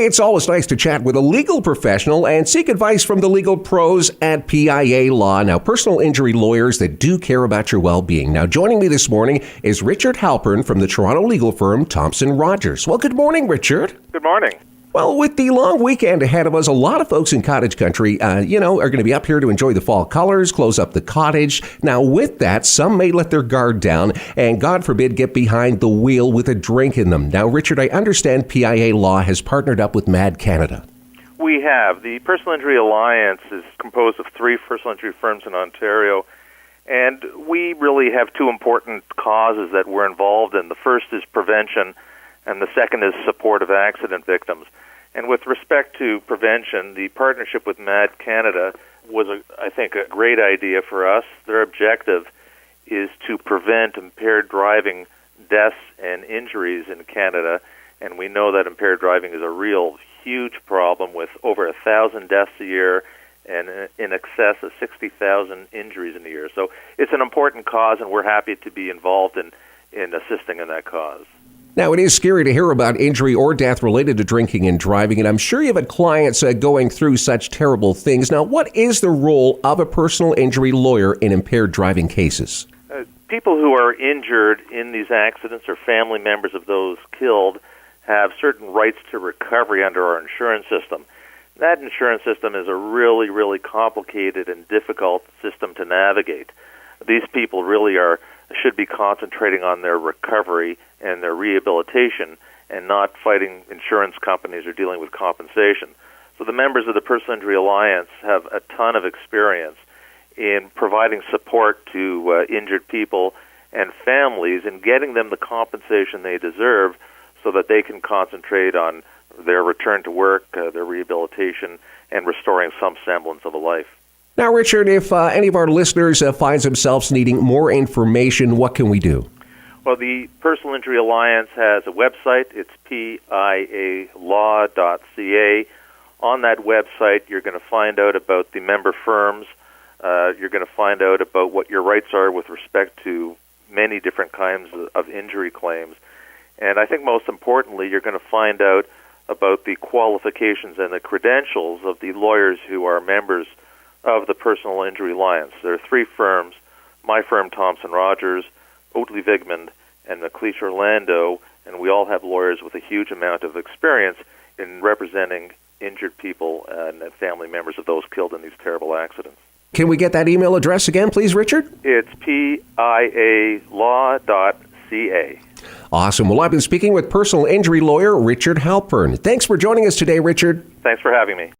It's always nice to chat with a legal professional and seek advice from the legal pros at PIA Law. Now, personal injury lawyers that do care about your well-being. Now, joining me this morning is Richard Halpern from the Toronto legal firm Thompson Rogers. Well, good morning, Richard. Good morning. Well, with the long weekend ahead of us, a lot of folks in cottage country, are going to be up here to enjoy the fall colors, close up the cottage. Now, with that, some may let their guard down and, God forbid, get behind the wheel with a drink in them. Now, Richard, I understand PIA Law has partnered up with Mad Canada. We have. The Personal Injury Alliance is composed of 3 personal injury firms in Ontario, and we really have 2 important causes that we're involved in. The first is prevention, and the second is support of accident victims. And with respect to prevention, the partnership with Mad Canada was, I think, a great idea for us. Their objective is to prevent impaired driving deaths and injuries in Canada, and we know that impaired driving is a real huge problem with over 1,000 deaths a year and in excess of 60,000 injuries in a year. So it's an important cause, and we're happy to be involved in assisting in that cause. Now, it is scary to hear about injury or death related to drinking and driving, and I'm sure you've had clients going through such terrible things. Now, what is the role of a personal injury lawyer in impaired driving cases? People who are injured in these accidents or family members of those killed have certain rights to recovery under our insurance system. That insurance system is a really, really complicated and difficult system to navigate. These people really should be concentrating on their recovery and their rehabilitation and not fighting insurance companies or dealing with compensation. So the members of the Personal Injury Alliance have a ton of experience in providing support to injured people and families and getting them the compensation they deserve so that they can concentrate on their return to work, their rehabilitation, and restoring some semblance of a life. Now, Richard, if any of our listeners finds themselves needing more information, what can we do? Well, the Personal Injury Alliance has a website. It's pialaw.ca. On that website, you're going to find out about the member firms. You're going to find out about what your rights are with respect to many different kinds of injury claims. And I think most importantly, you're going to find out about the qualifications and the credentials of the lawyers who are members of the Personal Injury Alliance. There are 3 firms, my firm, Thompson Rogers, Oatley Vigmond, and McLeish Orlando, and we all have lawyers with a huge amount of experience in representing injured people and family members of those killed in these terrible accidents. Can we get that email address again, please, Richard? It's pialaw.ca. Awesome. Well, I've been speaking with personal injury lawyer Richard Halpern. Thanks for joining us today, Richard. Thanks for having me.